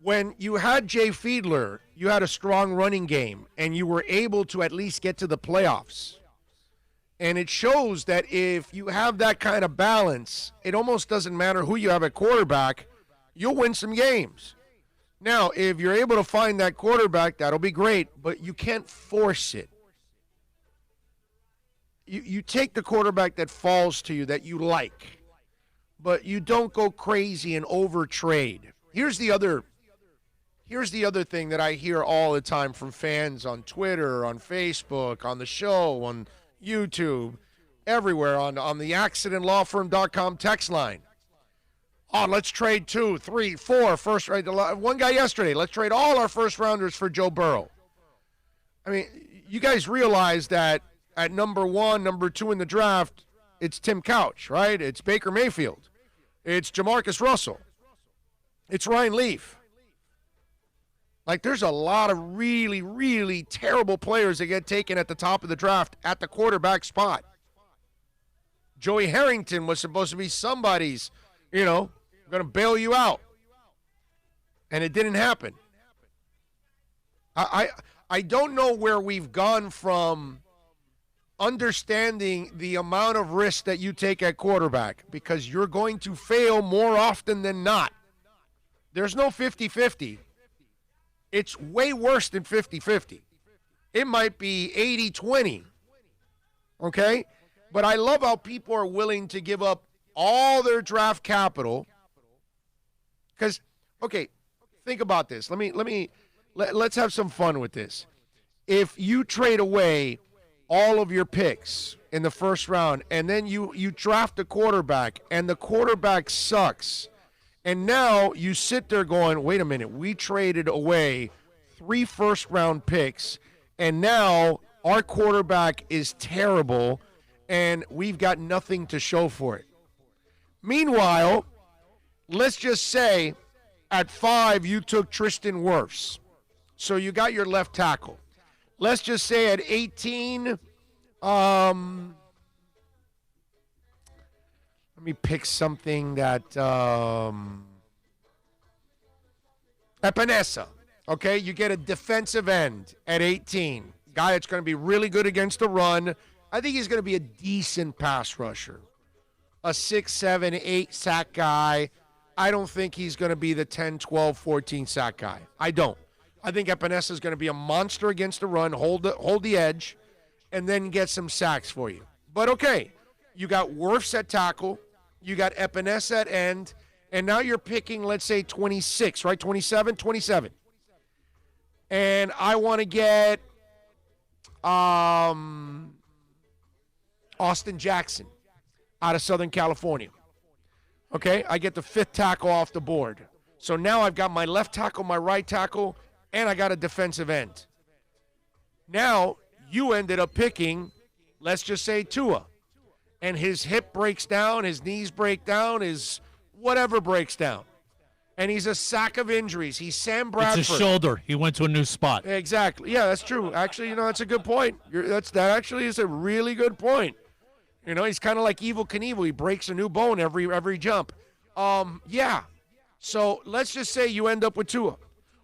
when you had Jay Fiedler, you had a strong running game, and you were able to at least get to the playoffs. And it shows that if you have that kind of balance, it almost doesn't matter who you have at quarterback, you'll win some games. Now, if you're able to find that quarterback, that'll be great, but you can't force it. You take the quarterback that falls to you, that you like, but you don't go crazy and overtrade. Here's the other thing that I hear all the time from fans on Twitter, on Facebook, on the show, on YouTube, everywhere, on the accidentlawfirm.com text line. Oh, let's trade 2, 3, 4 first round. One guy yesterday, let's trade all our first rounders for Joe Burrow. I mean, you guys realize that at number 1, number 2 in the draft, it's Tim Couch, right? It's Baker Mayfield. It's Jamarcus Russell. It's Ryan Leaf. Like, there's a lot of really, really terrible players that get taken at the top of the draft at the quarterback spot. Joey Harrington was supposed to be somebody's, going to bail you out. And it didn't happen. I don't know where we've gone from understanding the amount of risk that you take at quarterback, because you're going to fail more often than not. There's no 50-50. It's way worse than 50-50. It might be 80-20. Okay? But I love how people are willing to give up all their draft capital. Because, okay, think about this. Let's have some fun with this. If you trade away all of your picks in the first round, and then you draft a quarterback, and the quarterback sucks, and now you sit there going, wait a minute, we traded away 3 first-round picks, and now our quarterback is terrible, and we've got nothing to show for it. Meanwhile, let's just say at 5 you took Tristan Wirfs, so you got your left tackle. Let's just say at 18, let me pick something that, Epinesa. Okay, you get a defensive end at 18. Guy that's going to be really good against the run. I think he's going to be a decent pass rusher. A 6, 7, 8 sack guy. I don't think he's going to be the 10, 12, 14 sack guy. I don't. I think Epinesa is going to be a monster against the run, hold the edge, and then get some sacks for you. But okay, you got Wirfs at tackle, you got Epinesa at end, and now you're picking, let's say, 26, right? 27. And I want to get Austin Jackson out of Southern California. Okay, I get the 5th tackle off the board. So now I've got my left tackle, my right tackle, and I got a defensive end. Now you ended up picking, let's just say, Tua. And his hip breaks down, his knees break down, his whatever breaks down. And he's a sack of injuries. He's Sam Bradford. It's his shoulder. He went to a new spot. Exactly. Yeah, that's true. Actually, that's a good point. That actually is a really good point. He's kind of like Evel Knievel. He breaks a new bone every jump. Yeah. So let's just say you end up with Tua.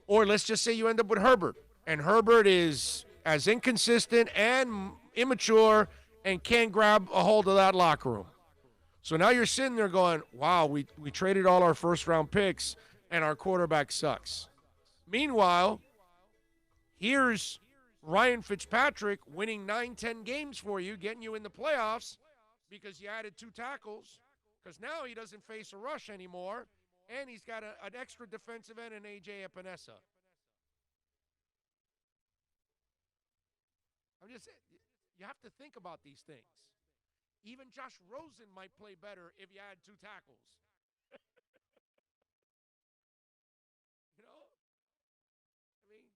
Or let's just say you end up with Herbert. And Herbert is as inconsistent and immature and can't grab a hold of that locker room. So now you're sitting there going, wow, we traded all our first-round picks, and our quarterback sucks. Meanwhile, here's Ryan Fitzpatrick winning 9-10 games for you, getting you in the playoffs because you added 2 tackles, because now he doesn't face a rush anymore, and he's got an extra defensive end in A.J. Epinesa. You have to think about these things. Even Josh Rosen might play better if you had 2 tackles.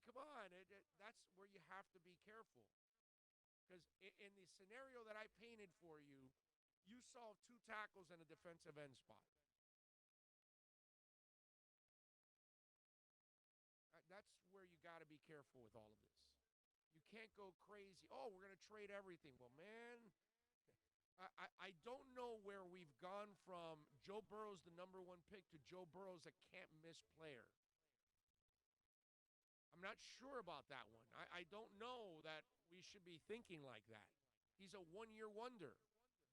Come on. That's where you have to be careful. Because in the scenario that I painted for you, you solved 2 tackles and a defensive end spot. That's where you got to be careful with all of this. You can't go crazy. Oh, we're going to trade everything. Well, man, I don't know where we've gone from Joe Burrow's the number 1 pick to Joe Burrow's a can't-miss player. not sure about that one. I don't know that we should be thinking like that. He's a one-year wonder.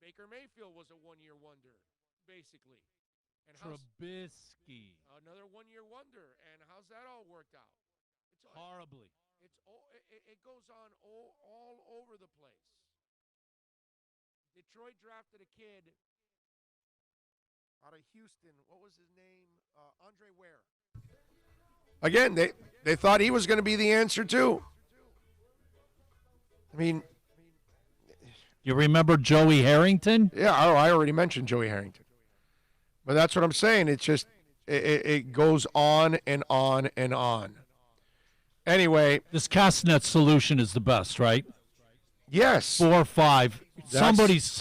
Baker Mayfield was a one-year wonder, basically. And Trubisky. Another one-year wonder. And how's that all worked out? Horribly. It goes on all over the place. Detroit drafted a kid out of Houston. What was his name? Andre Ware. Again, they thought he was going to be the answer too. I mean, you remember Joey Harrington? Yeah, I already mentioned Joey Harrington. But that's what I'm saying. It's just it goes on and on and on. Anyway, this Castnet solution is the best, right? Yes. 4 or 5. Somebody's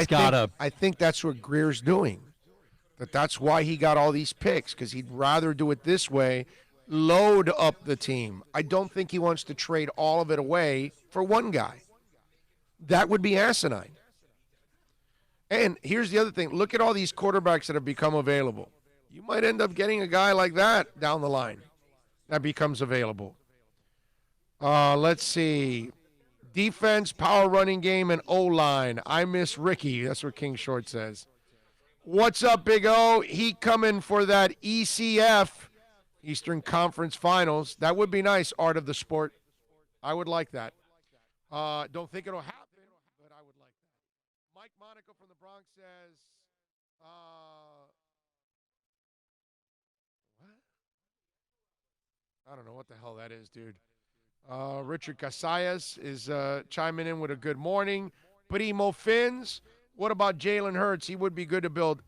got to. I think that's what Greer's doing. That's why he got all these picks, because he'd rather do it this way, load up the team. I don't think he wants to trade all of it away for one guy. That would be asinine. And here's the other thing. Look at all these quarterbacks that have become available. You might end up getting a guy like that down the line that becomes available. Let's see. Defense, power running game, and O-line. I miss Ricky. That's what King Short says. What's up, Big O? He coming for that ECF, Eastern Conference Finals. That would be nice, art of the sport. I would like that. Don't think it'll happen, but I would like that. Mike Monaco from the Bronx says, what? I don't know what the hell that is, dude. Richard Casillas is chiming in with a good morning. Primo Fins, what about Jalen Hurts? He would be good to build.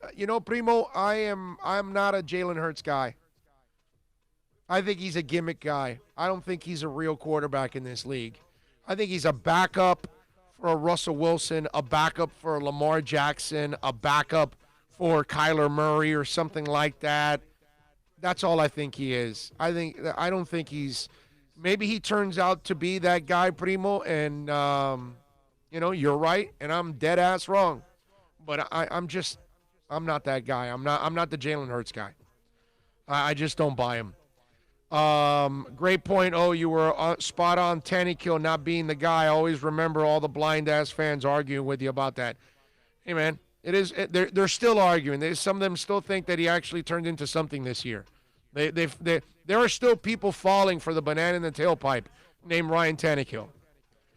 Primo, I'm not a Jalen Hurts guy. I think he's a gimmick guy. I don't think he's a real quarterback in this league. I think he's a backup for a Russell Wilson, a backup for a Lamar Jackson, a backup for Kyler Murray or something like that. That's all I think he is. I don't think he's. Maybe he turns out to be that guy, Primo, and you're right, and I'm dead ass wrong. But I'm not that guy. I'm not the Jalen Hurts guy. I just don't buy him. Great point. Oh, you were spot on. Tannehill not being the guy. I always remember all the blind ass fans arguing with you about that. Hey man, they're still arguing. Some of them still think that he actually turned into something this year. There are still people falling for the banana in the tailpipe named Ryan Tannehill.